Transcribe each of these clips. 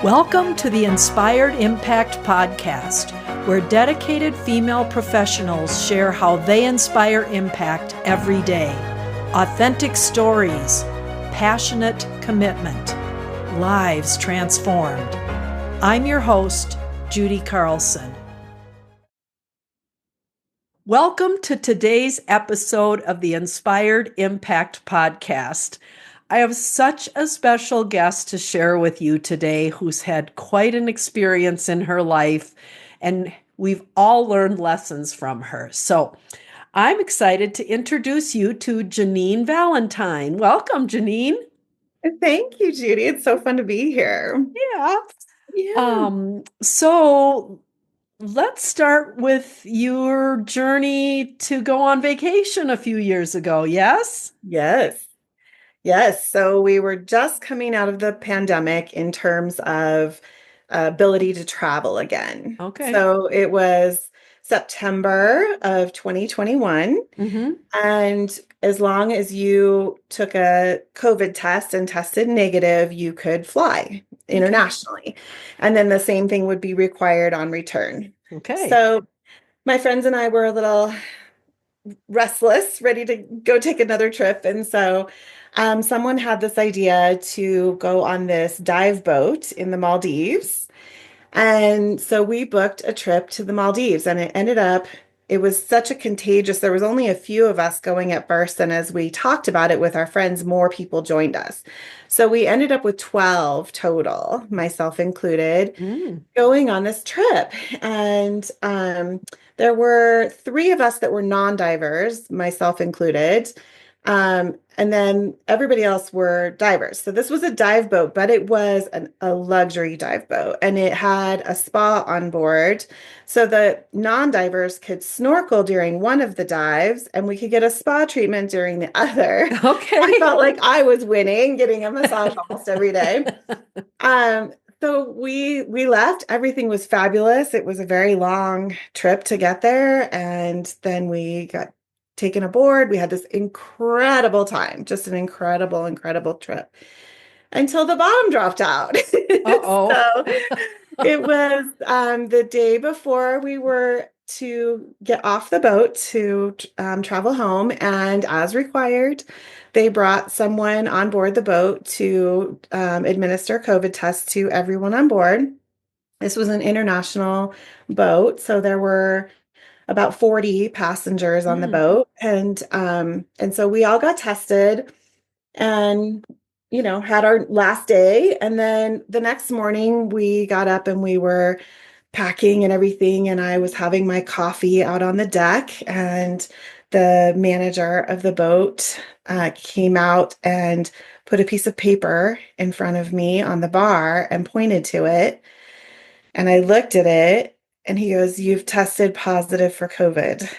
Welcome to the Inspired Impact Podcast, where dedicated female professionals share how they inspire impact every day. Authentic stories, passionate commitment, lives transformed. I'm your host, Judy Carlson. Welcome to today's episode of the Inspired Impact Podcast. I have such a special guest to share with you today who's had quite an experience in her life, and we've all learned lessons from her. So I'm excited to introduce you to Janine Valentine. Welcome, Janine. Thank you, Judy. It's so fun to be here. So let's start with your journey to go on vacation a few years ago. Yes? Yes. So we were just coming out of the pandemic in terms of ability to travel again. Okay. So it was September of 2021. Mm-hmm. And as long as you took a COVID test and tested negative, you could fly internationally. Okay. And then the same thing would be required on return. Okay. So my friends and I were a little restless, ready to go take another trip. And so someone had this idea to go on this dive boat in the Maldives. And so we booked a trip to the Maldives, and it was such a contagious, there was only a few of us going at first. And as we talked about it with our friends, more people joined us. So we ended up with 12 total, myself included, going on this trip. And there were 3 of us that were non-divers, myself included. And then everybody else were divers. So this was a dive boat, but it was a luxury dive boat, and it had a spa on board. So the non-divers could snorkel during one of the dives, and we could get a spa treatment during the other. Okay. I felt like I was winning, getting a massage almost every day. So we left. Everything was fabulous. It was a very long trip to get there, and then we got taken aboard. We had this incredible time, just an incredible trip until the bottom dropped out. Uh-oh. So it was the day before we were to get off the boat to travel home. And as required, they brought someone on board the boat to administer COVID tests to everyone on board. This was an international boat, so there were about 40 passengers on the boat. And so we all got tested and, had our last day. And then the next morning we got up and we were packing and everything. And I was having my coffee out on the deck, and the manager of the boat came out and put a piece of paper in front of me on the bar and pointed to it. And I looked at it. And he goes, "You've tested positive for COVID."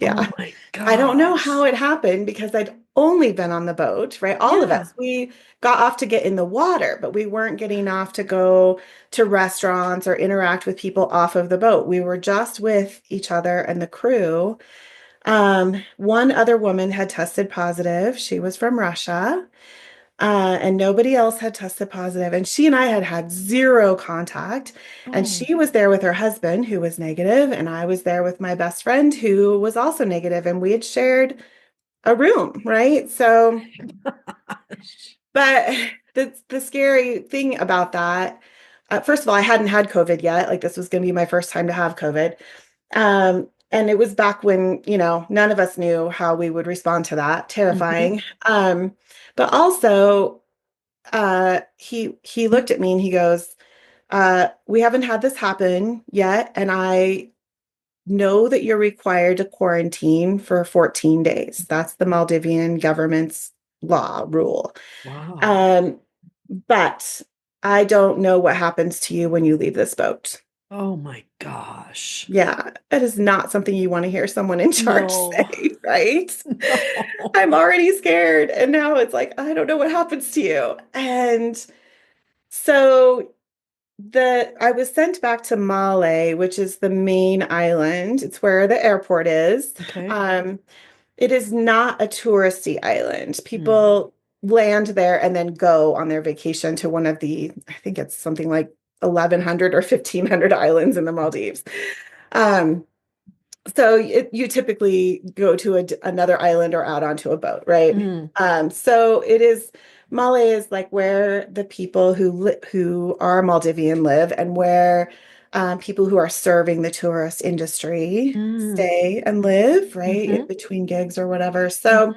Yeah. Oh my God. I don't know how it happened because I'd only been on the boat, right? All of us, we got off to get in the water, but we weren't getting off to go to restaurants or interact with people off of the boat. We were just with each other and the crew. One other woman had tested positive. She was from Russia. And nobody else had tested positive. And she and I had zero contact. And she was there with her husband, who was negative, and I was there with my best friend, who was also negative, and we had shared a room, right? So, but the scary thing about that, first of all, I hadn't had COVID yet. Like, this was going to be my first time to have COVID. And it was back when, none of us knew how we would respond to that. Terrifying. But also, he looked at me and he goes, "We haven't had this happen yet. And I know that you're required to quarantine for 14 days. That's the Maldivian government's rule. Wow. But I don't know what happens to you when you leave this boat." Oh my gosh. Yeah, that is not something you want to hear someone in charge say, right? No. I'm already scared. And now it's like, I don't know what happens to you. And so I was sent back to Male, which is the main island. It's where the airport is. Okay. It is not a touristy island. People land there and then go on their vacation to one of the, I think it's something like 1,100 or 1,500 islands in the Maldives. Um, so you typically go to another island or out onto a boat, right? Mm, So it is, Male is like where the people who are Maldivian live, and where people who are serving the tourist industry mm, stay and live, right? mm-hmm, Between gigs or whatever. So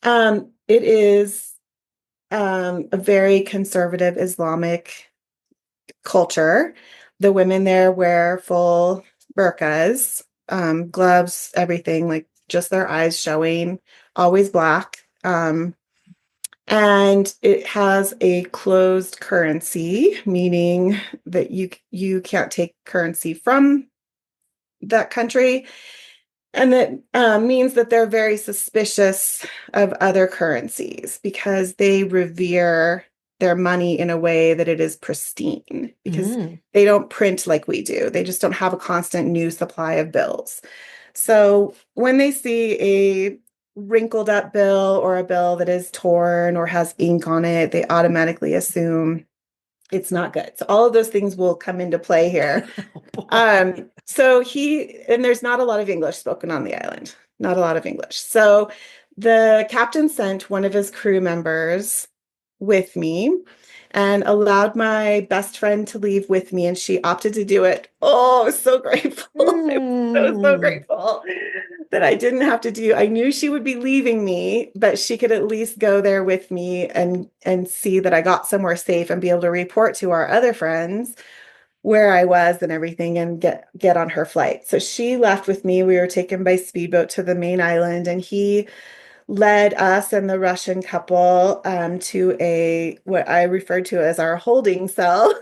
mm-hmm, it is a very conservative Islamic culture. The women there wear full burqas, gloves, everything, like just their eyes showing, always black. And it has a closed currency, meaning that you can't take currency from that country. And that means that they're very suspicious of other currencies because they revere their money in a way that it is pristine, because mm. they don't print like we do. They just don't have a constant new supply of bills. So when they see a wrinkled up bill or a bill that is torn or has ink on it, they automatically assume it's not good. So all of those things will come into play here. Oh, boy. And there's not a lot of English spoken on the island, not a lot of English. So the captain sent one of his crew members with me and allowed my best friend to leave with me, and she opted to do it. Oh, I was so grateful. I was so Mm. grateful that I didn't have to do. I knew she would be leaving me, but she could at least go there with me and see that I got somewhere safe and be able to report to our other friends where I was and everything, and get on her flight. So she left with me. We were taken by speedboat to the main island, and he led us and the Russian couple to a what I referred to as our holding cell.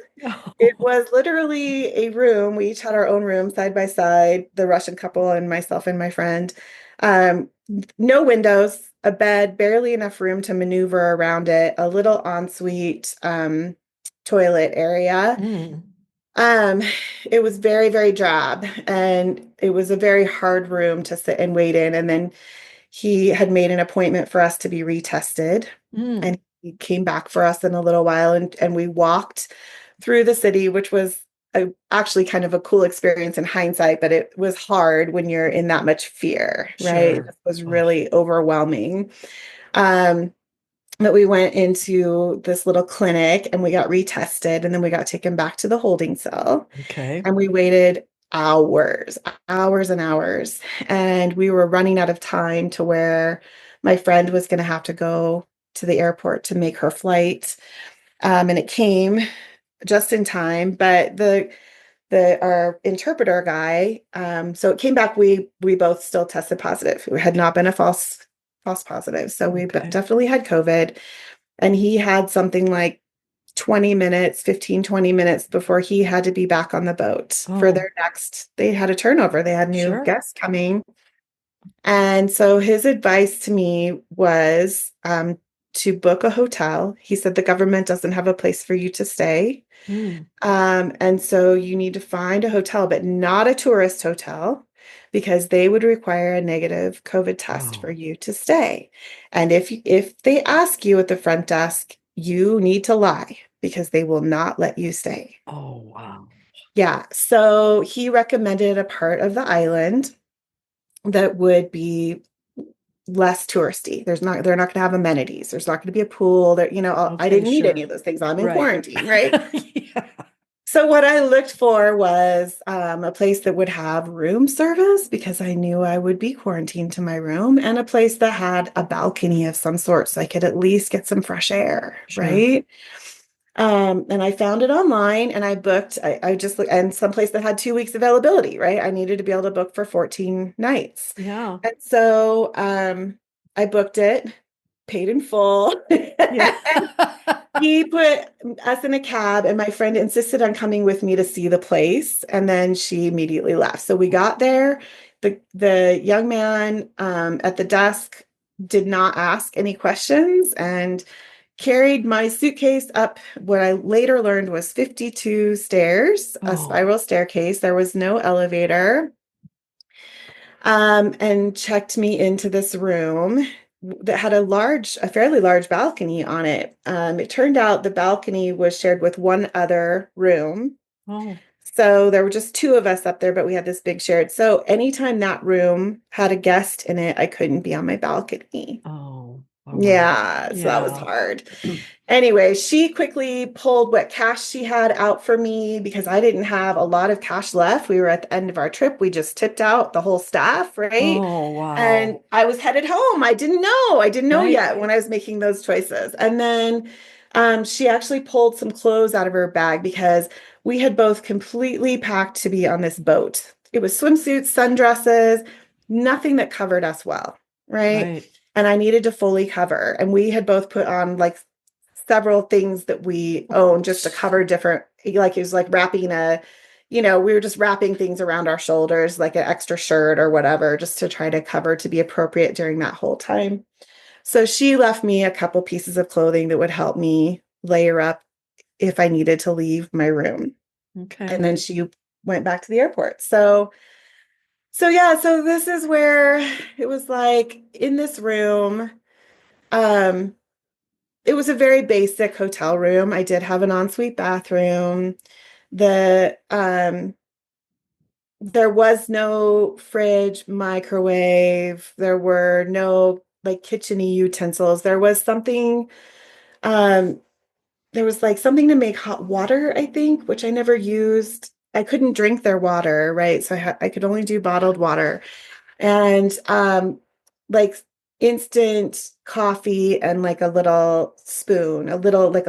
It Oh. was literally a room. We each had our own room side by side, the Russian couple and myself and my friend. Um, no windows, a bed, barely enough room to maneuver around it, a little ensuite toilet area. Mm. Um, it was very, very drab, and it was a very hard room to sit and wait in. And then he had made an appointment for us to be retested, Mm. and he came back for us in a little while, and we walked through the city, which was actually kind of a cool experience in hindsight, but it was hard when you're in that much fear, right? It Sure. was Oh, really overwhelming. Um, but we went into this little clinic and we got retested, and then we got taken back to the holding cell, okay. and we waited hours, hours and hours. And we were running out of time to where my friend was going to have to go to the airport to make her flight. And it came just in time, but the our interpreter guy, so it came back, we both still tested positive. It had not been a false positive. So we Okay. definitely had COVID, and he had something like 20 minutes, 15, 20 minutes before he had to be back on the boat for Oh, their next. They had a turnover, they had new sure. guests coming. And so his advice to me was to book a hotel. He said the government doesn't have a place for you to stay. Mm. And so you need to find a hotel, but not a tourist hotel, because they would require a negative COVID test for Oh. you to stay. And if they ask you at the front desk, you need to lie, because they will not let you stay. Oh, wow. Yeah. So he recommended a part of the island that would be less touristy. They're not going to have amenities. There's not going to be a pool there. I Okay, didn't need any sure. of those things. I'm in Right. quarantine, right? Yeah. So what I looked for was a place that would have room service, because I knew I would be quarantined to my room, and a place that had a balcony of some sort so I could at least get some fresh air, Sure. right? And I found it online, and I booked. I just looked, and someplace that had 2 weeks availability, right? I needed to be able to book for 14 nights, Yeah. and so I booked it, paid in full. Yeah. He put us in a cab, and my friend insisted on coming with me to see the place, and then she immediately left. So we got there. The young man at the desk did not ask any questions and carried my suitcase up what I later learned was 52 stairs, a Oh, spiral staircase. There was no elevator, and checked me into this room. that had a fairly large balcony on it. It turned out the balcony was shared with one other room. Oh, So there were just two of us up there, but we had this big shared. So anytime that room had a guest in it, I couldn't be on my balcony. oh, bummer. Yeah, so that was Yeah. hard. Anyway, she quickly pulled what cash she had out for me because I didn't have a lot of cash left. We were at the end of our trip. We just tipped out the whole staff, right? Oh, And wow. I was headed home. I didn't know. I didn't know Right. yet when I was making those choices. And then she actually pulled some clothes out of her bag because we had both completely packed to be on this boat. It was swimsuits, sundresses, nothing that covered us well, right? Right. And I needed to fully cover. And we had both put on like several things that we own just to cover different, like it was like wrapping we were just wrapping things around our shoulders, like an extra shirt or whatever, just to try to cover to be appropriate during that whole time. So she left me a couple pieces of clothing that would help me layer up if I needed to leave my room. Okay. And then she went back to the airport. So this is where it was like in this room. Um, it was a very basic hotel room. I did have an ensuite bathroom. The There was no fridge, microwave. There were no like kitcheny utensils. Um there was like something to make hot water, I think, which I never used. I couldn't drink their water, right? So I could only do bottled water. And like instant coffee and like a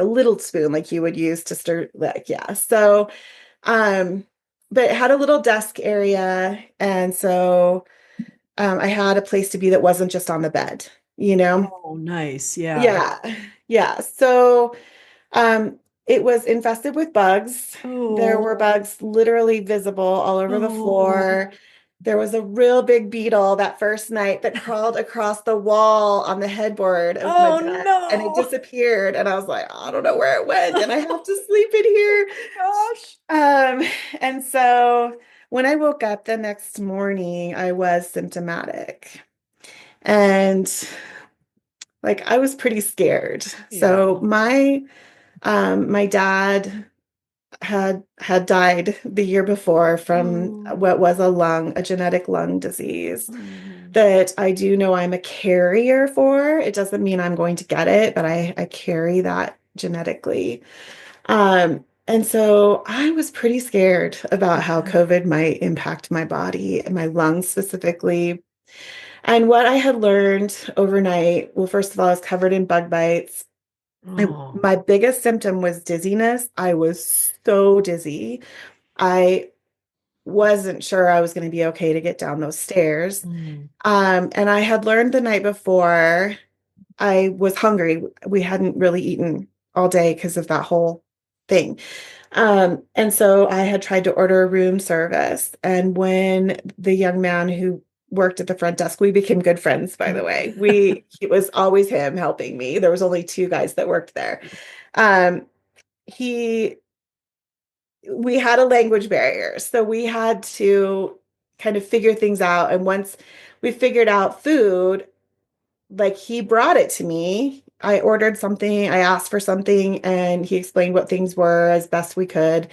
little spoon like you would use to stir, like, yeah. So um but it had a little desk area, and so I had a place to be that wasn't just on the bed, you know. Oh, nice. Yeah. Yeah. Yeah. So um, it was infested with bugs. There Oh, were bugs literally visible all over the oh, floor. There was a real big beetle that first night that crawled across the wall on the headboard of my oh bed, and it no. disappeared. And I was like, I don't know where it went, and I have to sleep in Oh here. my gosh. Um, and so when I woke up the next morning, I was symptomatic. And like I was pretty scared. So Yeah. my dad had died the year before from Oh, what was a genetic lung disease oh, that I do know I'm a carrier for. It doesn't mean I'm going to get it, but I carry that genetically. And so I was pretty scared about how okay. COVID might impact my body and my lungs specifically. And what I had learned overnight, well, first of all, I was covered in bug bites. Oh, My biggest symptom was dizziness. I was so dizzy. I wasn't sure I was going to be okay to get down those stairs. mm, And I had learned the night before I was hungry. We hadn't really eaten all day because of that whole thing. And so I had tried to order a room service. And when the young man who worked at the front desk, we became good friends, by the way. It was always him helping me. There was only two guys that worked there. Um, he, we had a language barrier, so we had to kind of figure things out. And once we figured out food, like he brought it to me. I ordered something, I asked for something, and he explained what things were as best we could.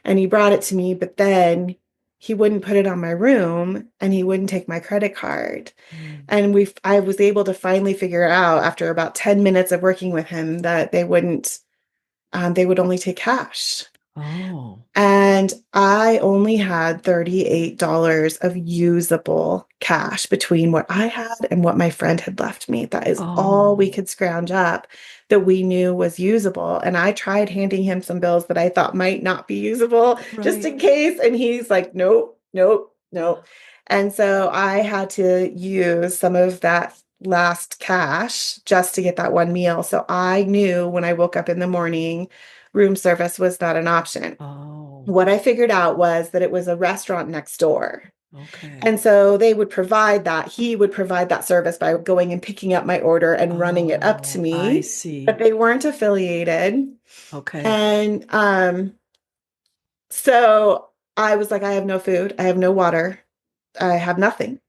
And he brought it to me, but then he wouldn't put it on my room and he wouldn't take my credit card. mm. And I was able to finally figure out after about 10 minutes of working with him that they would only take cash. Oh, And I only had $38 of usable cash between what I had and what my friend had left me. That is all we oh, could scrounge up that we knew was usable. And I tried handing him some bills that I thought might not be usable just right. in case. And he's like, nope, nope, nope. And so I had to use some of that last cash just to get that one meal. So I knew when I woke up in the morning, room service was not an option. Oh, What I figured out was that it was a restaurant next door. okay. And so they would provide that. He would provide that service by going and picking up my order and running it up to Oh, I me. But see. they weren't affiliated. Okay. And so I was like, I have no food, I have no water, I have nothing.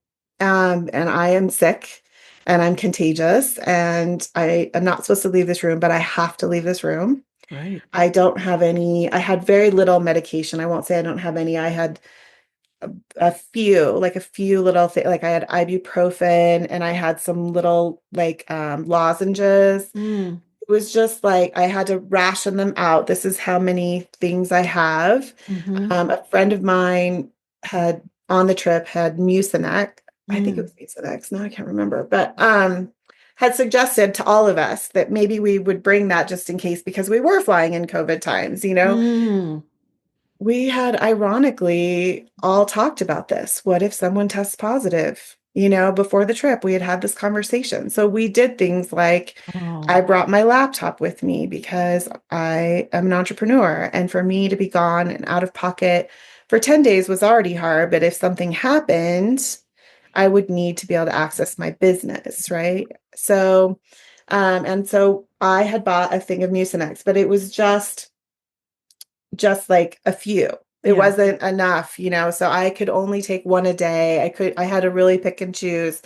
And I am sick. and I'm contagious and I am not supposed to leave this room, but I have to leave this room. Right. I don't have any, I had very little medication. I won't say I don't have any. I had a few little things, like I had ibuprofen and I had some little like lozenges. Mm. It was just like I had to ration them out. This is how many things I have. Mm-hmm. A friend of mine had on the trip had Mucinex. I think it Mm. was Mucinex. Now I can't remember, but had suggested to all of us that maybe we would bring that just in case because we were flying in COVID times, you know. Mm. We had ironically all talked about this. What if someone tests positive? You know, before the trip, we had had this conversation. So we did things like I Oh. brought my laptop with me because I am an entrepreneur. And for me to be gone and out of pocket for 10 days was already hard. But if something happened, I would need to be able to access my business, right? So, and so I had bought a thing of Mucinex, but it was just like a few. It Yeah. wasn't enough, you know, so I could only take one a day. I had to really pick and choose.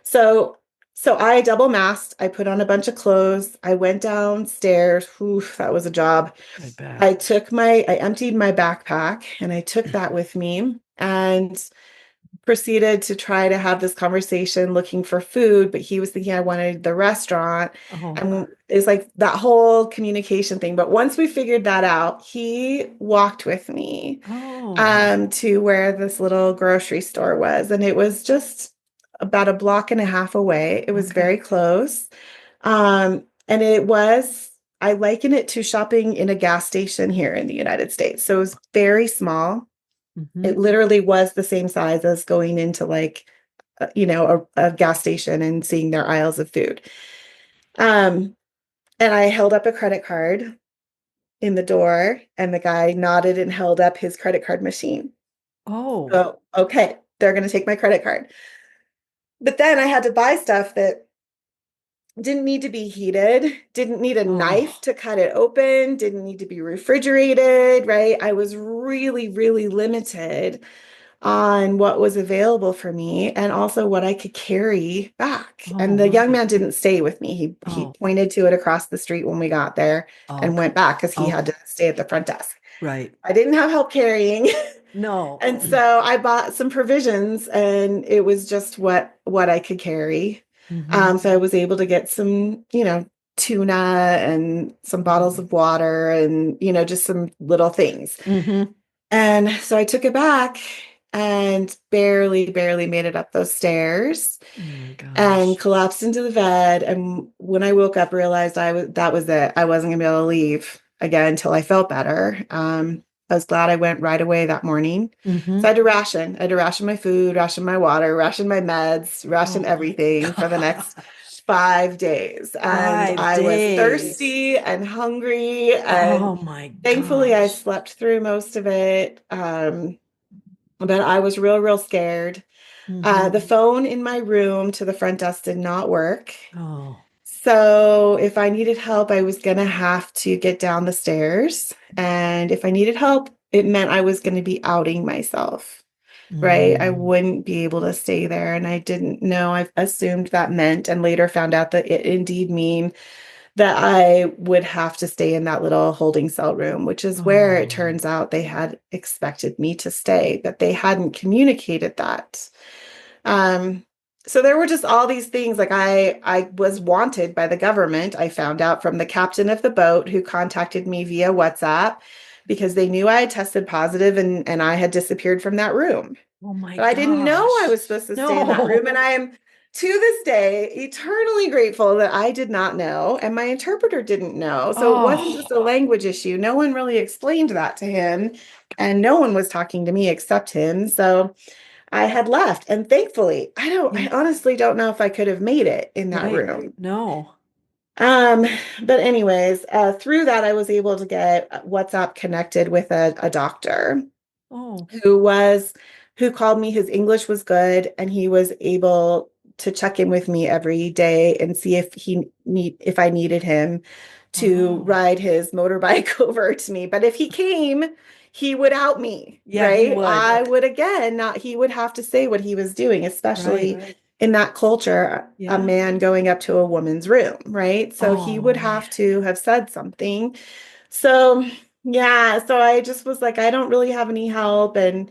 So so I double masked. I put on a bunch of clothes. I went downstairs. Whew, that was a job. I bet. I emptied my backpack and I took that with me and proceeded to try to have this conversation looking for food, but he was thinking I wanted the restaurant. Oh. And it's like that whole communication thing. But once we figured that out, he walked with me Oh. to where this little grocery store was. And it was just about a block and a half away. It was Okay. very close. And it was, I liken it to shopping in a gas station here in the United States. So it was very small. Mm-hmm. It literally was the same size as going into like, you know, a gas station and seeing their aisles of food. Um, and I held up a credit card in the door, and the guy nodded and held up his credit card machine. Oh. So, okay, they're going to take my credit card. But then I had to buy stuff that didn't need to be heated, didn't need a knife Oh. to cut it open, didn't need to be refrigerated, right? I was really, really limited on what was available for me and also what I could carry back. Oh, And the young right. man didn't stay with me. He Oh. pointed to it across the street when we got there and Okay. went back because he had Okay. to stay at the front desk. Right. I didn't have help carrying. No. And so I bought some provisions and it was just what I could carry. Mm-hmm. So I was able to get some, you know, tuna and some bottles Mm-hmm. of water and, you know, just some little things. Mm-hmm. And so I took it back and barely made it up those stairs Oh my and gosh. collapsed into the bed. And when I woke up, realized that was it. I wasn't gonna be able to leave again until I felt better. I was glad I went right away that morning. So Mm-hmm. I had to ration my food, ration my water, ration my meds, ration Oh my everything for the next gosh. 5 days. And Five I was days. thirsty and hungry. And Oh my thankfully, I gosh. slept through most of it. But I was real scared. Mm-hmm. The phone in my room to the front desk did not work. Oh. So if I needed help, I was going to have to get down the stairs. And if I needed help, it meant I was going to be outing myself, right? I Mm. wouldn't be able to stay there. And I didn't know. I assumed that meant, and later found out that it indeed mean that I would have to stay in that little holding cell room, which is where it Oh. turns out they had expected me to stay, but they hadn't communicated that. Um, so there were just all these things like I was wanted by the government. I found out from the captain of the boat who contacted me via WhatsApp because they knew I had tested positive and I had disappeared from that room. Oh my But I didn't know I gosh. was supposed to stay in that room. No. And I am to this day eternally grateful that I did not know and my interpreter didn't know. So it wasn't just Oh. a language issue. No one really explained that to him, and no one was talking to me except him. So I had left. And thankfully, I Yeah. honestly don't know if I could have made it in that Right. room. No. Um, but anyways, through that, I was able to get WhatsApp connected with a doctor Oh. who was who called me. His English was good, and he was able to check in with me every day and see if I needed him to Oh. ride his motorbike over to me. But if he came, he would out me, Yeah, he right? would. I would again not he would have to say what he was doing, Right. especially in that culture, a Yeah. man going up to a woman's room, right? So he Oh would man. have to have said something. So, yeah, so I just was like, I don't really have any help. And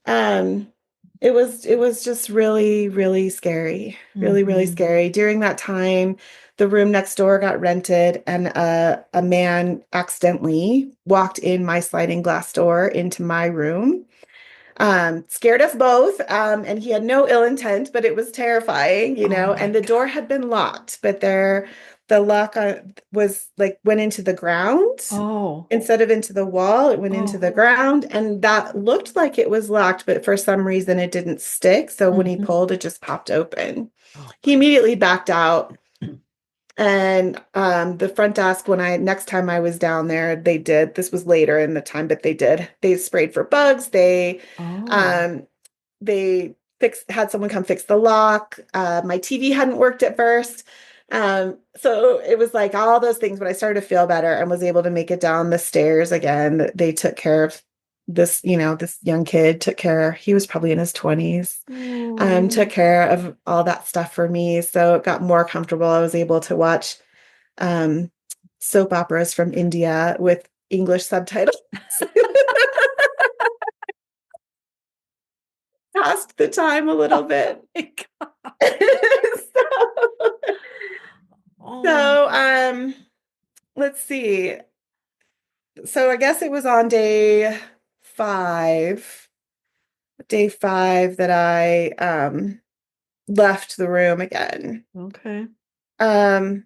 um, it was just really, really scary, really, really Hmm. scary. During that time, the room next door got rented, and a man accidentally walked in my sliding glass door into my room. Scared us both. And he had no ill intent, but it was terrifying, Oh and my the door God. had been locked, but the lock was like went into the ground Oh. instead of into the wall. It went into Oh. the ground, and that looked like it was locked, but for some reason it didn't stick. So when he Hmm. pulled, it just popped open. Oh He my immediately backed out. God. And the front desk, when I next time I was down there, they did. This was later in the time, but they did. They sprayed for bugs. Oh. Um, they had someone come fix the lock. My TV hadn't worked at first. So it was like all those things, but I started to feel better and was able to make it down the stairs again. They took care of this young kid, he was probably in his 20s, took Oh. care of all that stuff for me. So it got more comfortable. I was able to watch um, soap operas from India with English subtitles. Passed the time a little bit. My God. so, Oh. so let's see. So I guess it was on five, day five that I left the room again. Okay. Um,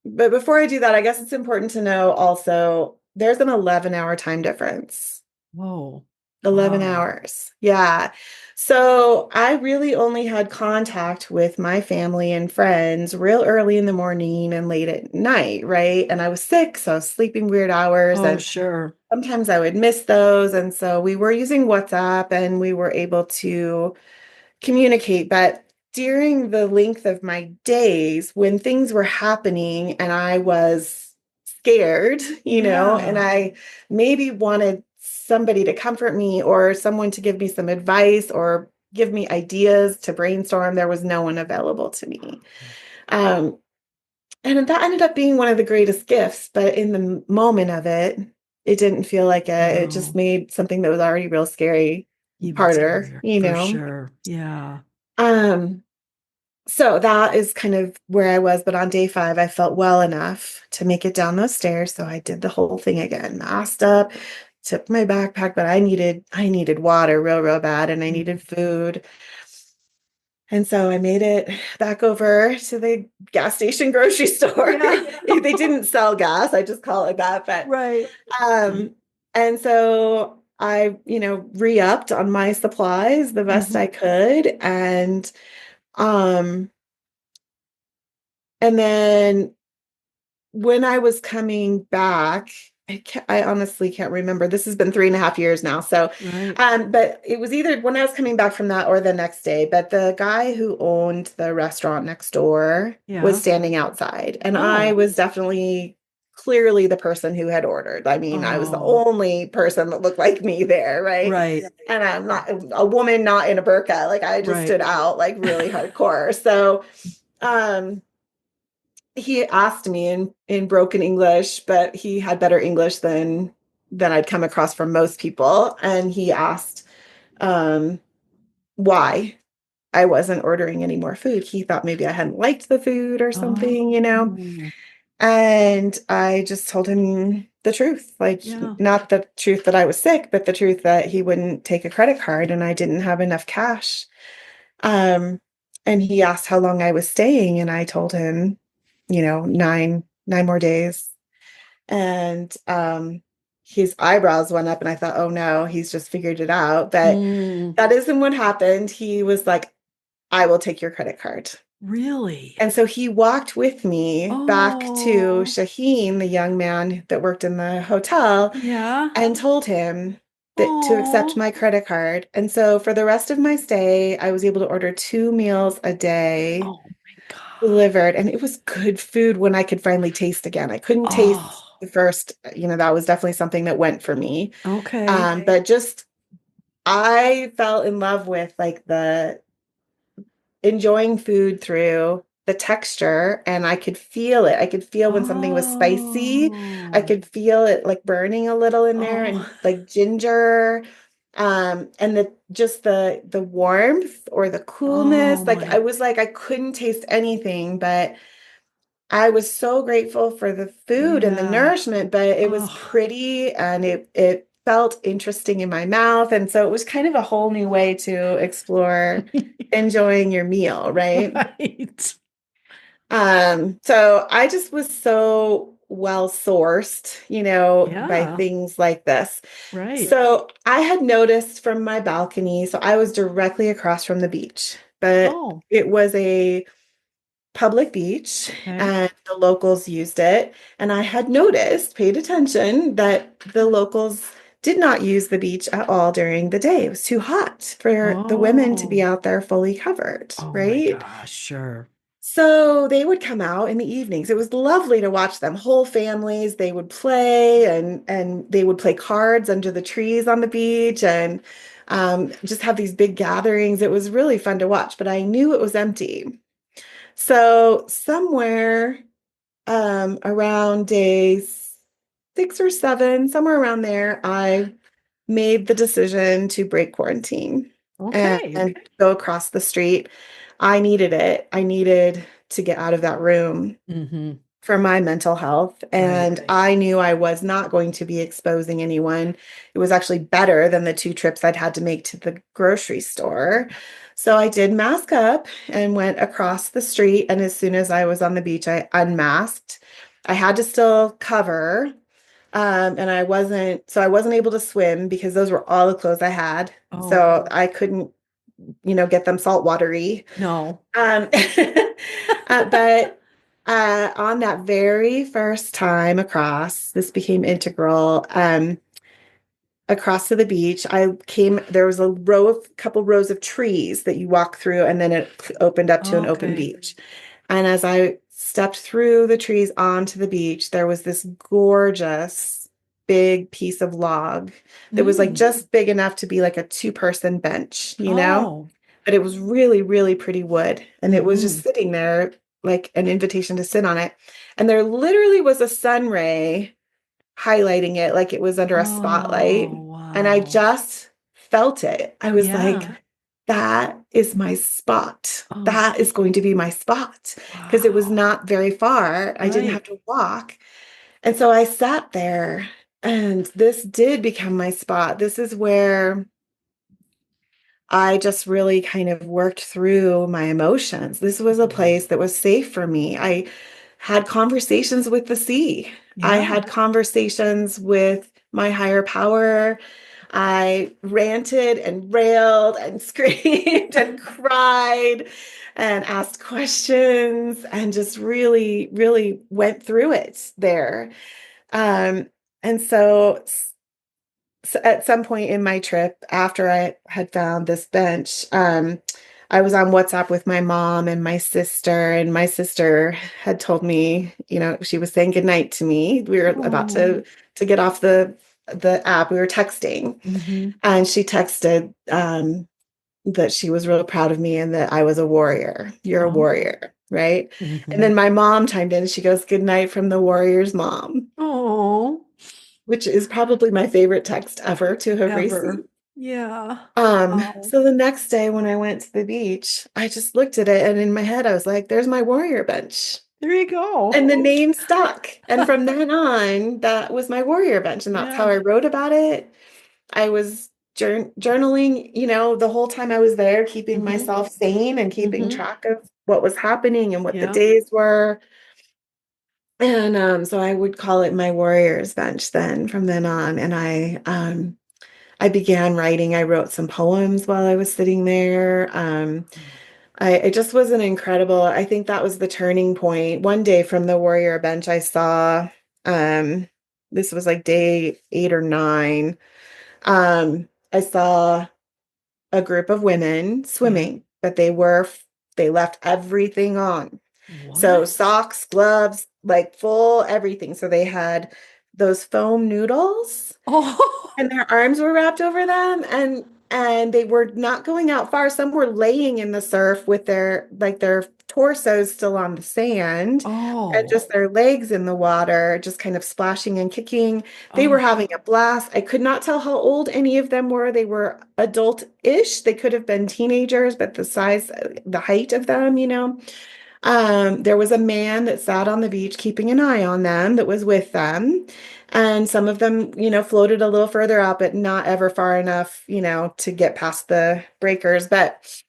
but before I do that, I guess it's important to know also there's an 11-hour time difference. Whoa. 11 Wow. hours. Yeah. So I really only had contact with my family and friends real early in the morning and late at night, right? And I was sick, so I was sleeping weird hours, Oh, and sure. sometimes I would miss those. And so we were using WhatsApp and we were able to communicate. But during the length of my days, when things were happening and I was scared, and Yeah. I maybe wanted somebody to comfort me or someone to give me some advice or give me ideas to brainstorm, there was no one available to me. Um, and that ended up being one of the greatest gifts. But in the moment of it, it didn't feel like it just No. made something that was already real scary Even harder, scarier. For sure. Yeah. Um, so that is kind of where I was. But on day five, I felt well enough to make it down those stairs. So I did the whole thing again, masked up, took my backpack, but I needed water real, real bad, and I needed Mhm. food. And so I made it back over to the gas station grocery store. Yeah. They didn't sell gas, I just call it that. But Right. um, and so I, re-upped on my supplies the best Hmm. I could. Um, and then when I was coming back, I honestly can't remember. This has been 3.5 years now. So, Right. but it was either when I was coming back from that or the next day. But the guy who owned the restaurant next door was Yeah. standing outside, and I Oh. was definitely clearly the person who had ordered. I mean, I was the Oh. only person that looked like me there, right? Right. And I'm not a woman, not in a burqa. Like I just Right. stood out like really hardcore. So, um, he asked me in broken English, but he had better English than I'd come across from most people. And he asked um, why I wasn't ordering any more food. He thought maybe I hadn't liked the food or something. Oh. And I just told him the truth, like Yeah. not the truth that I was sick, but the truth that he wouldn't take a credit card and I didn't have enough cash. Um, and he asked how long I was staying, and I told him, nine more days. And his eyebrows went up, and I thought, oh no, he's just figured it out. But Mm. that isn't what happened. He was like, I will take your credit card. Really? And so he walked with me back to Oh. Shaheen, the young man that worked in the hotel, Yeah. and told him that to accept Oh. my credit card. And so for the rest of my stay, I was able to order 2 meals a day Oh my God. delivered, and it was good food when I could finally taste again. I couldn't taste Oh. the first, that was definitely something that went for me. Okay. But just I fell in love with like enjoying food through the texture, and I could feel it. I could feel when something was spicy. I Oh, could feel it like burning a little in there, oh, and like ginger, and the just the warmth or the oh coolness. Like I my, was like I couldn't taste anything, but I was so grateful for the food and the yeah. nourishment, but it was Oh, pretty and it felt interesting in my mouth. And so it was kind of a whole new way to explore enjoying your meal, right? right. So I just was so well sourced, by Yeah, things like this. right. So I had noticed from my balcony, so I was directly across from the beach, but Oh, it was a public beach okay. and the locals used it. And I had noticed, paid attention, that the locals did not use the beach at all during the day. It was too hot for the women to be Oh, out there fully covered, oh my right? gosh, sure. So they would come out in the evenings. It was lovely to watch them. Whole families, they would play and they would play cards under the trees on the beach and just have these big gatherings. It was really fun to watch, but I knew it was empty. So somewhere around day 6 or 7, somewhere around there, I made the decision to break quarantine Okay. and go across the street. I needed it. I needed to get out of that room Mm-hmm. for my mental health. Right. And I knew I was not going to be exposing anyone. It was actually better than the 2 trips I'd had to make to the grocery store. So I did mask up and went across the street. And as soon as I was on the beach, I unmasked. I had to still cover. And I wasn't able to swim because those were all the clothes I had. Oh, So I couldn't, get them salt watery. no. Um, but on that very first time across, this became integral. Across to the beach, there was couple rows of trees that you walk through, and then it opened up to an open Okay. beach. And as I stepped through the trees onto the beach, there was this gorgeous big piece of log that was like Mm. just big enough to be like a two-person bench, Oh. but it was really, really pretty wood. And it was Mm-hmm. just sitting there like an invitation to sit on it. And there literally was a sun ray highlighting it like it was under a spotlight. Oh, And I wow. just felt it. I was like, Yeah. that is my spot. Oh, That is going to be my spot because it was wow. not very far. I didn't have Right. to walk. And so I sat there, and this did become my spot. This is where I just really kind of worked through my emotions. This was a Mhm. place that was safe for me. I had conversations with the sea. I Yeah. had conversations with my higher power. I ranted and railed and screamed and cried and asked questions and just really, really went through it there. Um, and so at some point in my trip, after I had found this bench, I was on WhatsApp with my mom and my sister had told me, she was saying goodnight to me. We were about Oh. to get off the app. We were texting, Mm-hmm. and she texted that she was real proud of me and that I was a warrior. You're a Oh. warrior, right? And Mm-hmm. then my mom chimed in. She goes, "Good night from the warrior's mom," Oh, which is probably my favorite text ever to have ever. received. Yeah. Oh, So the next day when I went to the beach, I just looked at it and in my head I was like, there's my warrior bench. there you And go. the name stuck. And from then on, that was my warrior bench. And that's how Yeah. I wrote about it. I was journaling, the whole time I was there, keeping Mm-hmm. myself sane and keeping Mm-hmm. track of what was happening and what the Yeah. days were. And so I would call it my warrior's bench then from then on. And I began writing. I wrote some poems while I was sitting there. It just was an incredible, I think that was the turning point. One day from the warrior bench, I saw, um, this was like day 8 or 9. I saw a group of women Yeah. swimming, but they left everything on. So What? socks, gloves, like full everything. So they had those foam noodles Oh, and their arms were wrapped over them. And and they were not going out far. Some were laying in the surf with their torsos still on the sand and Oh, just their legs in the water, just kind of splashing and kicking. They were oh, having a blast. I could not tell how old any of them were. They were adult-ish. They could have been teenagers, but the height of them, there was a man that sat on the beach keeping an eye on them that was with them. And some of them, floated a little further out, but not ever far enough, to get past the breakers. But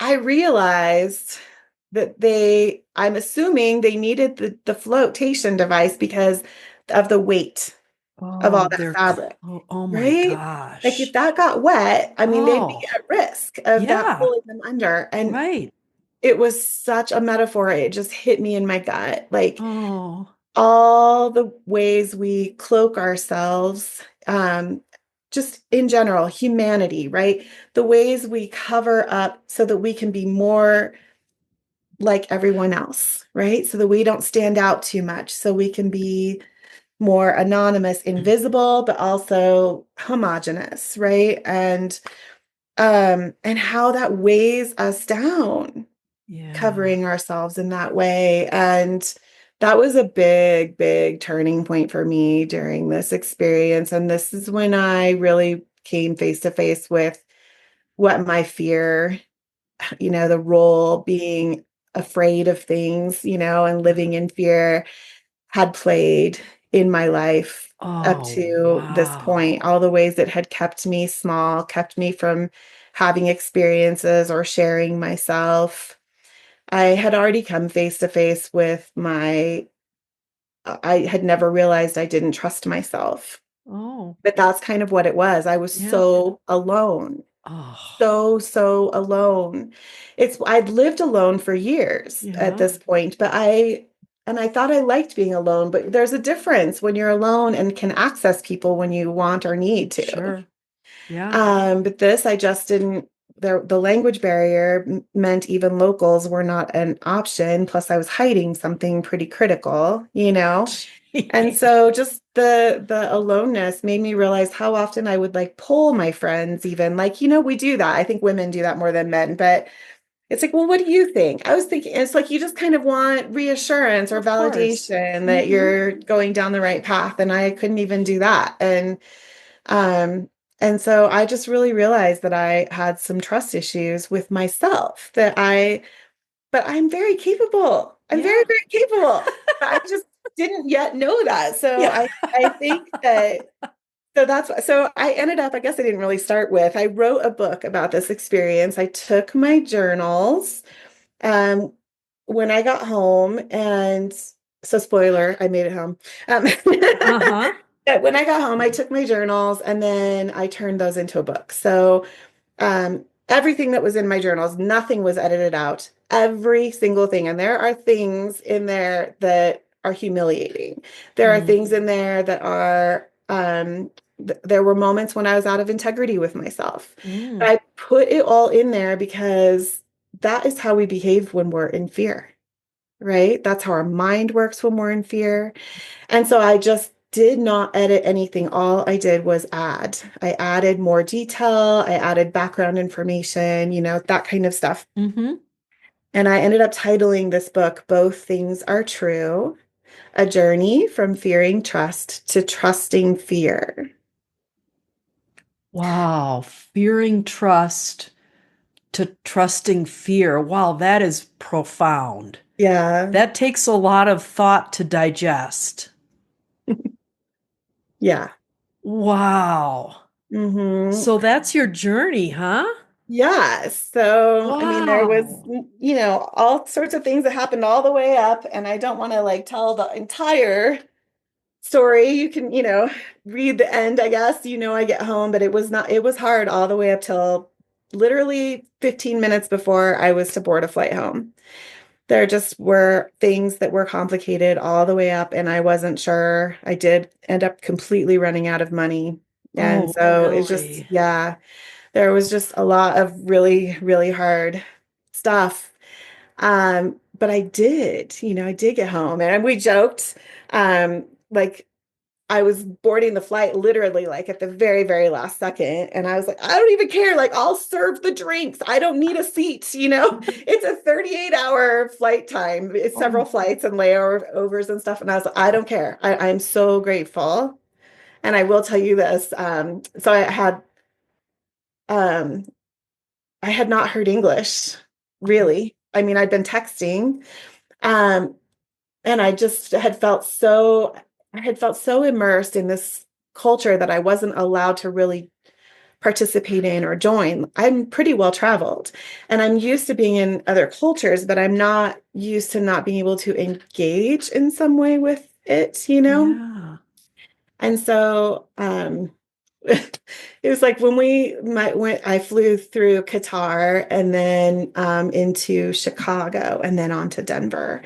I realized that I'm assuming they needed the flotation device because of the weight of all oh, that fabric, oh my right? Like if gosh. that got wet, I mean, they'd be Oh, at risk of that yeah, pulling them under. And right. it was such a metaphor. It just hit me in my gut. Like Oh, all the ways we cloak ourselves, just in general, humanity, right? The ways we cover up so that we can be more like everyone else, right? So that we don't stand out too much, so we can be more anonymous, invisible, but also homogenous, right? And how that weighs us down, yeah. covering ourselves in that way. And that was a big, big turning point for me during this experience. And this is when I really came face to face with what my fear, the role being afraid of things, and living in fear had played in my life up Oh, to this point, wow. all the ways it had kept me small, kept me from having experiences or sharing myself. I had already come face to face with I had never realized I didn't trust myself. Oh, But that's kind of what it was. I was yeah. so alone, Oh, so, so alone. I'd lived alone for years at yeah. this point, and I thought I liked being alone, but there's a difference when you're alone and can access people when you want or need to. Sure. Yeah. But this, I just didn't. The language barrier meant even locals were not an option. Plus, I was hiding something pretty critical. And so just the aloneness made me realize how often I would like pull my friends, even like, we do that. I think women do that more than men, but it's like, well, what do you think? I was thinking it's like you just kind of want reassurance or Of course. validation that Mm-hmm. you're going down the right path. And I couldn't even do that. Um, and so I just really realized that I had some trust issues with myself but I'm very capable. I'm Yeah. very, very capable. But I just didn't yet know that. So Yeah. I think that so I ended up, I guess I didn't really start with, I wrote a book about this experience. I took my journals um when I got home, and so spoiler, I made it home. Um, Uh-huh. but when I got home, I took my journals and then I turned those into a book. So everything that was in my journals, nothing was edited out. Every single thing. And there are things in there that are humiliating. There are Mm, things in there that are, there were moments when I was out of integrity with myself. But mm. I put it all in there because that is how we behave when we're in fear, right? That's how our mind works when we're in fear. And so I just did not edit anything. All I did was add. I added more detail, I added background information, that kind of stuff. Mm-hmm. And I ended up titling this book, Both Things Are True: A Journey from Fearing Trust to Trusting Fear. Wow. Fearing trust to trusting fear. Wow, that is profound. Yeah. That takes a lot of thought to digest. Yeah. Wow. Hmm. So that's your journey, huh? Yeah. So, I mean, there was, Wow. all sorts of things that happened all the way up, and I don't want to like tell the entire story. You can, read the end, I guess. I get home, but it was hard all the way up till literally 15 minutes before I was to board a flight home. There just were things that were complicated all the way up, and I wasn't sure. I did end up completely running out of money. And Oh, so it's just, really? yeah, there was just a lot of really, really hard stuff. But I did get home, and we joked, like I was boarding the flight literally like at the very, very last second. And I was like, I don't even care. Like, I'll serve the drinks. I don't need a seat. It's a 38-hour flight time. It's several Oh, flights and layovers and stuff. And I was like, I don't care. I'm so grateful. And I will tell you this. So um, I had not heard English really. I mean, I'd been texting. Um, and I had felt so immersed in this culture that I wasn't allowed to really participate in or join. I'm pretty well traveled and I'm used to being in other cultures, but I'm not used to not being able to engage in some way with it. yeah. And so it was like when I flew through Qatar and then into Chicago and then on to Denver.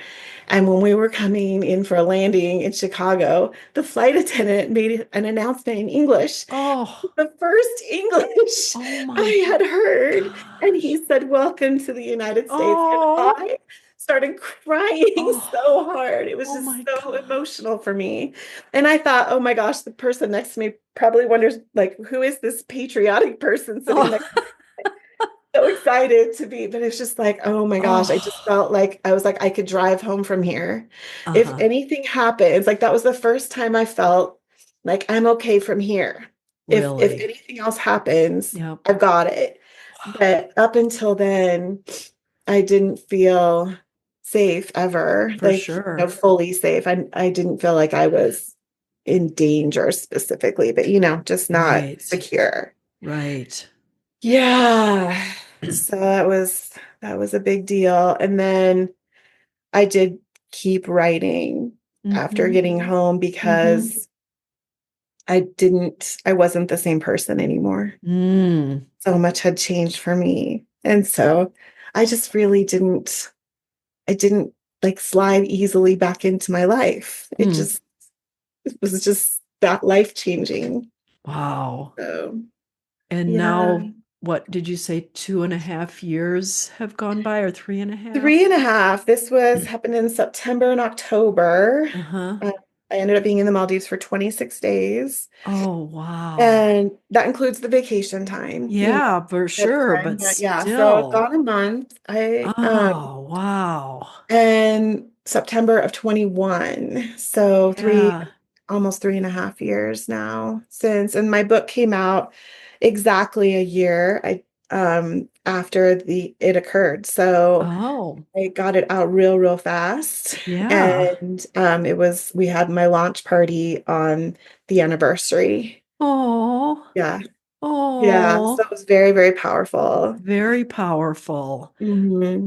And when we were coming in for a landing in Chicago, the flight attendant made an announcement in English, Oh, the first English oh my I had heard. And gosh. he said, "Welcome to the United States." And Oh, I started crying so oh, hard. It was oh just my so gosh. emotional for me. And I thought, oh my gosh, the person next to me probably wonders, like, who is this patriotic person sitting Oh, next to me? So excited to be, but it's just like, oh my gosh, I just oh, felt like I was like, I could drive home from here. If uh-huh. anything happens, like that was the first time I felt like I'm okay from here. If Really? anything else happens, Yep. I've got it. Wow. But up until then, I didn't feel safe ever, For like, sure. fully safe. I didn't feel like I was in danger specifically, but just not Right. secure. Right. Yeah. So that was a big deal. And then I did keep writing after Mm-hmm. getting home Mm-hmm. because I wasn't the same person anymore. Mm. So much had changed for me. And so I just really I didn't like slide easily back into my life. Mm. It was just that life changing. Wow. So And yeah. now, what did you say? 2.5 years have gone by, or 3.5? 3.5. This was happened in September and October. Uh-huh. Uh, I ended up being in the Maldives for 26 days. Oh, wow. And that includes the vacation time, Yeah, for that sure, time. but But yeah, so I've still. gone a month. Oh, wow. And September of 21. So Yeah. almost 3.5 years now since. And my book came out exactly a year after it occurred. So Oh, I got it out real, real fast. yeah. And we had my launch party on the anniversary. Oh, Yeah. Yeah. So it oh, was very, very powerful. very powerful. Hmm.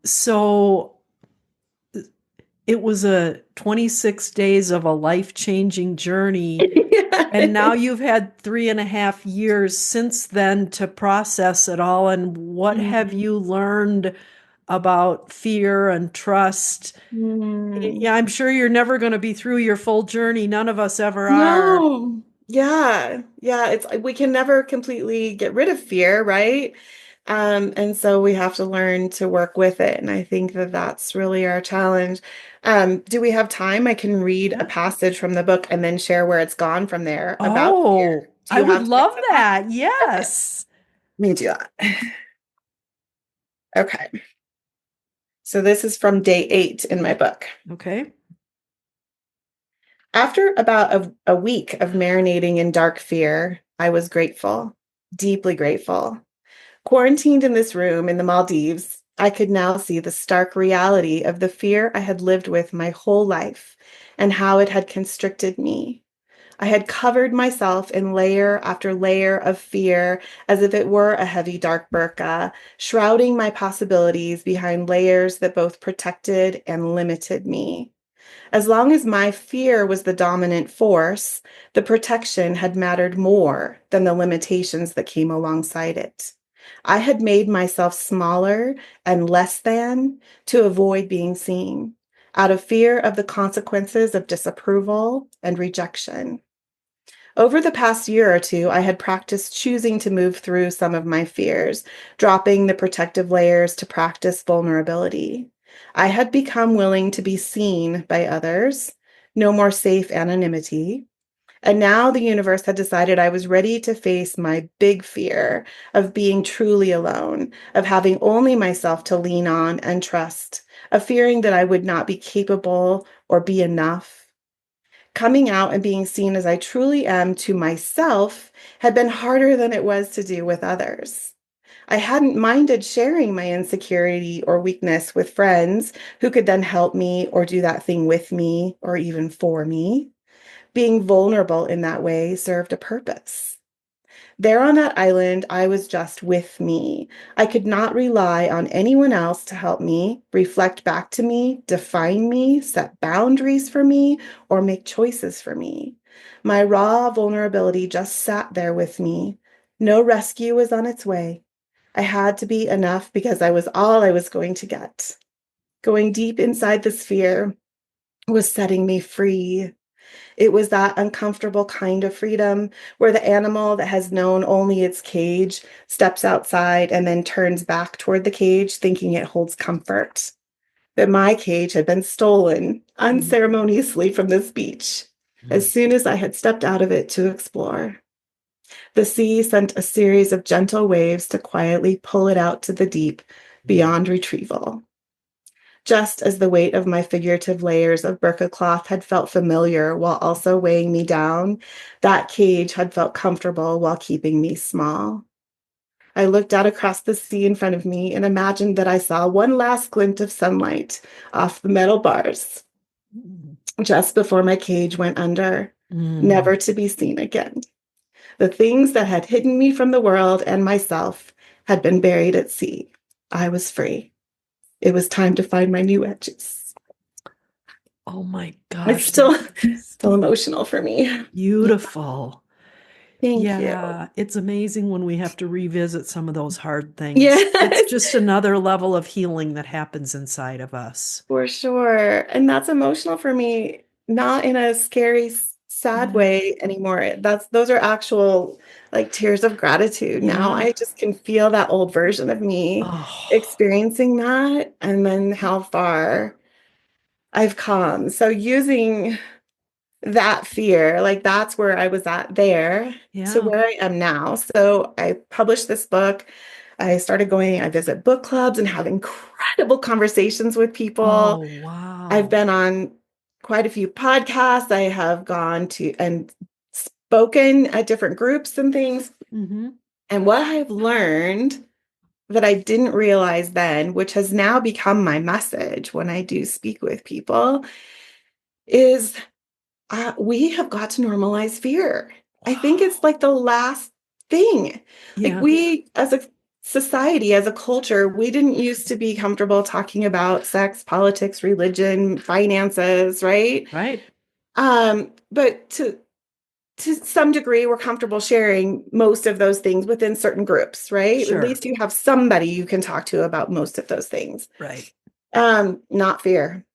So it was a 26 days of a life-changing journey. And now you've had 3.5 years since then to process it all. And what have Mhm. you learned about fear and trust? Mm. Yeah, I'm sure you're never going to be through your full journey. None of us ever are. No. Yeah. Yeah. It's we can never completely get rid of fear, right? And so we have to learn to work with it. And I think that that's really our challenge. Do we have time? I can read a Yeah. passage from the book and then share where it's gone from there about Oh, fear. Do I you would have time love for that? that. Okay. Yes. Let me do that. Okay. So this is from day 8 in my book. Okay. After about a week of marinating in dark fear, I was grateful, deeply grateful. Quarantined in this room in the Maldives, I could now see the stark reality of the fear I had lived with my whole life and how it had constricted me. I had covered myself in layer after layer of fear as if it were a heavy dark burqa, shrouding my possibilities behind layers that both protected and limited me. As long as my fear was the dominant force, the protection had mattered more than the limitations that came alongside it. I had made myself smaller and less than to avoid being seen, out of fear of the consequences of disapproval and rejection. Over the past year or two, I had practiced choosing to move through some of my fears, dropping the protective layers to practice vulnerability. I had become willing to be seen by others, no more safe anonymity, And now the universe had decided I was ready to face my big fear of being truly alone, of having only myself to lean on and trust, of fearing that I would not be capable or be enough. Coming out and being seen as I truly am to myself had been harder than it was to do with others. I hadn't minded sharing my insecurity or weakness with friends who could then help me or do that thing with me or even for me. Being vulnerable in that way served a purpose. There on that island, I was just with me. I could not rely on anyone else to help me, reflect back to me, define me, set boundaries for me, or make choices for me. My raw vulnerability just sat there with me. No rescue was on its way. I had to be enough because I was all I was going to get. Going deep inside this fear was setting me free. It was that uncomfortable kind of freedom where the animal that has known only its cage steps outside and then turns back toward the cage, thinking it holds comfort. But my cage had been stolen Mm. unceremoniously from this beach as soon as I had stepped out of it to explore. The sea sent a series of gentle waves to quietly pull it out to the deep beyond retrieval. Just as the weight of my figurative layers of burqa cloth had felt familiar while also weighing me down, that cage had felt comfortable while keeping me small. I looked out across the sea in front of me and imagined that I saw one last glint of sunlight off the metal bars Mm. just before my cage went under, Mm. never to be seen again. The things that had hidden me from the world and myself had been buried at sea. I was free. It was time to find my new edges. Oh my It's gosh, still that's still emotional for me. Yeah, beautiful. thank you. Yeah, it's amazing when we have to revisit some of those hard things. It's Yes, just another level of healing that happens inside of us. for sure. And that's emotional for me, not in a scary, sad Yeah. way anymore. Those are actual like tears of gratitude. Now Yeah. I just can feel that old version of me Oh, experiencing that and then how far I've come. So using that fear, like that's where I was at there to yeah. where I am now. So I published this book. I visit book clubs and have incredible conversations with Oh, people. I've wow. been on quite a few podcasts. I have gone to and spoken at different groups and things. Hmm. And what I've learned that I didn't realize then, which has now become my message when I do speak with people, is we have got to normalize fear. I think it's Wow. like the last thing. Like Yeah. we, as a society, as a culture, we didn't used to be comfortable talking about sex, politics, religion, finances, right? Right. But to some degree, we're comfortable sharing most of those things within certain groups, right? At Sure. least you have somebody you can talk to about most of those things. Right. Not fear,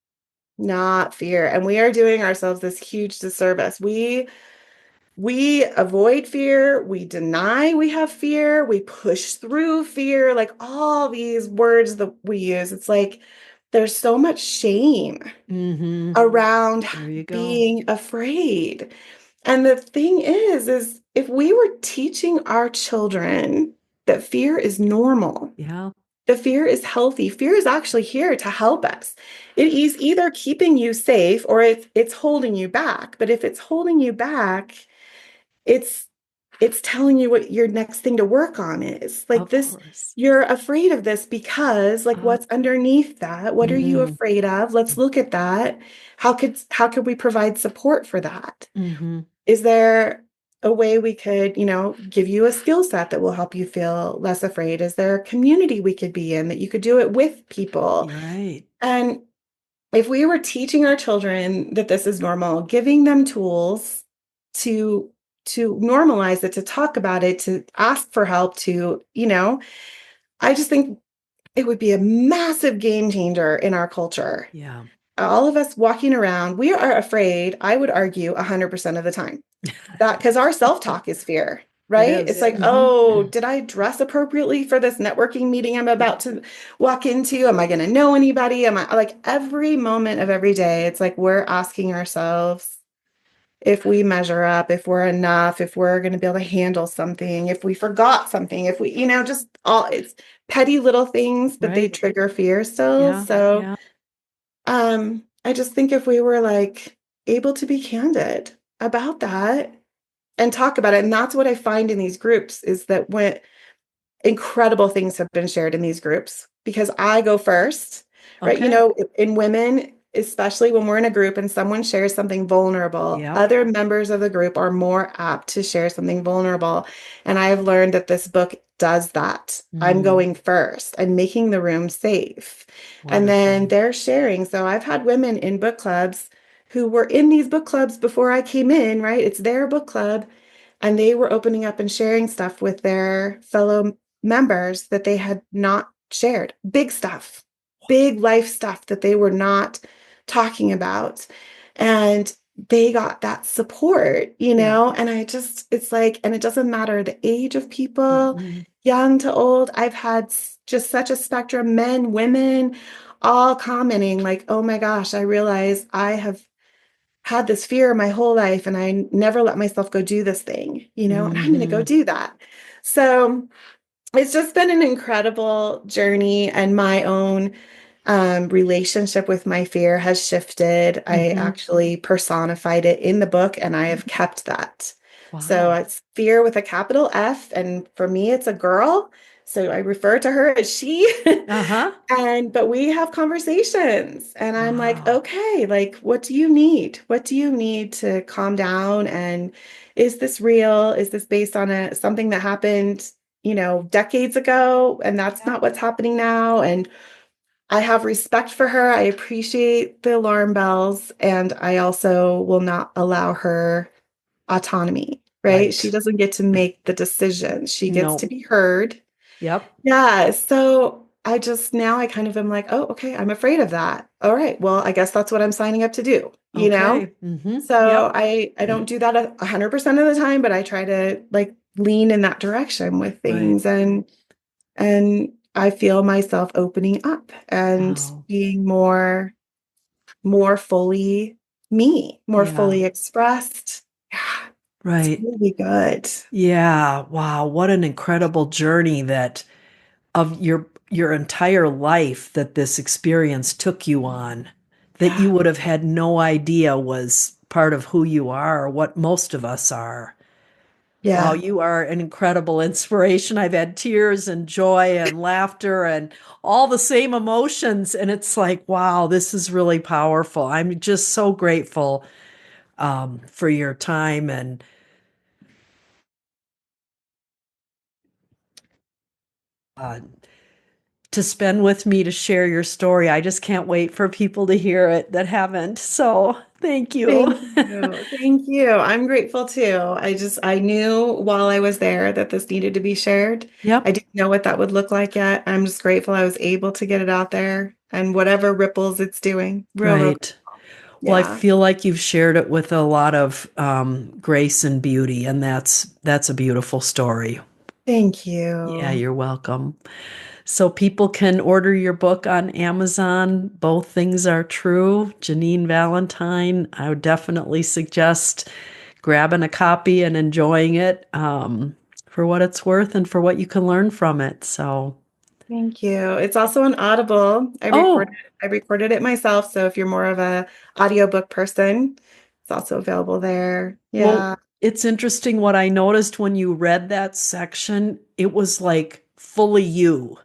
not fear. And we are doing ourselves this huge disservice. We avoid fear, we deny we have fear, we push through fear, like all these words that we use. It's like there's so much shame Hmm. around There you go. being afraid. And the thing is if we were teaching our children that fear is normal, Yeah. the fear is healthy. Fear is actually here to help us. It is either keeping you safe or it's holding you back. But if it's holding you back, it's it's telling you what your next thing to work on is. Like Of this, course. you're afraid of this because like Uh, what's underneath that? What are you mm, afraid of? Let's look at that. How could we provide support for that? hmm. Is there a way we could, give you a skill set that will help you feel less afraid? Is there a community we could be in that you could do it with people? You're right. And if we were teaching our children that this is normal, giving them tools to to normalize it, to talk about it, to ask for help, I just think it would be a massive game changer in our culture. Yeah. All of us walking around, we are afraid, I would argue 100% of the time. That because our self-talk is fear, It right? It's is. like, Hmm. oh, did I dress appropriately for this networking meeting I'm about to walk into? Am I going to know anybody? Am I like every moment of every day? It's like we're asking ourselves, if we measure up, if we're enough, if we're going to be able to handle something, if we forgot something, if we, just all it's petty little things, but they Right. trigger fear still. Yeah. So, Yeah. I just think if we were like able to be candid about that and talk about it, and that's what I find in these groups is that when incredible things have been shared in these groups because I go first, right? Okay. In women, especially when we're in a group and someone shares something vulnerable, Yep. other members of the group are more apt to share something vulnerable. And I've learned that this book does that. I'm Mm, going first. I'm making the room safe. And then wonderful. they're sharing. So I've had women in book clubs who were in these book clubs before I came in, right? It's their book club. And they were opening up and sharing stuff with their fellow members that they had not shared. Big stuff, big life stuff that they were not talking about. And they got that support, Yeah. and it's like, and it doesn't matter the age of people, Mm-mm. young to old. I've had just such a spectrum, men, women, all commenting like, oh my gosh, I realize I have had this fear my whole life and I never let myself go do this thing, and I'm going to go Mm-hmm. do that. So it's just been an incredible journey, and my own relationship with my fear has shifted. I Mm-hmm. actually personified it in the book, and I have kept that. So Wow. it's fear with a capital F, and for me, it's a girl. So I refer to her as she. Uh-huh. But we have conversations, and I'm like, Wow. okay, like, what do you need? What do you need to calm down? And is this real? Is this based on something that happened, decades ago, and that's Yeah. not what's happening now? And I have respect for her. I appreciate the alarm bells, and I also will not allow her autonomy, right? She Right. doesn't get to make the decision. She gets to No. be heard. Yep. Yeah. So now I kind of am like, oh, okay, I'm afraid of that. All right. Well, I guess that's what I'm signing up to do, you know? Okay. Mm-hmm. So Yep. I don't do that 100% of the time, but I try to like lean in that direction with Right. things, and I feel myself opening up and Wow. being more fully me, more Yeah. fully expressed. Yeah, it's Right. really good. Yeah. Wow. What an incredible journey that of your entire life that this experience took you on that you Yeah. would have had no idea was part of who you are or what most of us are. Wow, Yeah. you are an incredible inspiration. I've had tears and joy and laughter and all the same emotions. And it's like, wow, this is really powerful. I'm just so grateful for your time and uh, to spend with me to share your story. I just can't wait for people to hear it that haven't. So thank you. Thank you. Thank you. I'm grateful too. I knew while I was there that this needed to be shared. I Yep. didn't know what that would look like yet. I'm just grateful I was able to get it out there and whatever ripples it's doing. Real. Right. Well, I Yeah. feel like you've shared it with a lot of grace and beauty, and that's a beautiful story. Thank Yeah, you. you're welcome. So people can order your book on Amazon. Both things are true. Janine Valentine, I would definitely suggest grabbing a copy and enjoying it for what it's worth and for what you can learn from it. So, Thank you. It's also an Audible. oh, I recorded it myself. So if you're more of a audiobook person, it's also available there. well, Yeah. it's interesting what I noticed when you read that section. It was like fully you.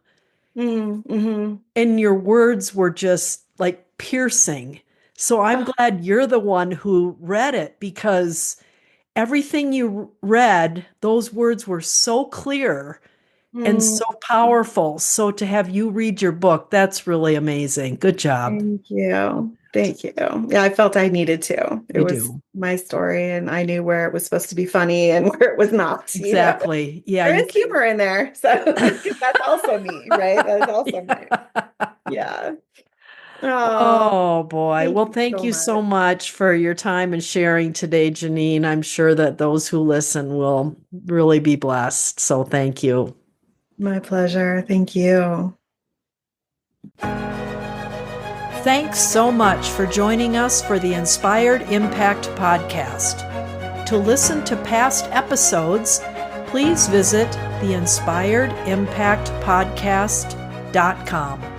Mm-hmm. And your words were just like piercing. So I'm Oh, glad you're the one who read it because everything you read, those words were so clear and mm. so powerful. So to have you read your book, that's really amazing. Good job. Thank you. Thank you. Yeah, I felt I needed to. It You was do. my story, and I knew where it was supposed to be funny and where it was not. Exactly. Yeah, There you is humor in there. So, because that's also me, right? That's also me. yeah. Yeah. Oh, Oh boy. thank Well, you thank so you so much. much for your time and sharing today, Janine. I'm sure that those who listen will really be blessed. So thank you. My pleasure. Thank you. Thanks so much for joining us for the Inspired Impact Podcast. To listen to past episodes, please visit theinspiredimpactpodcast.com.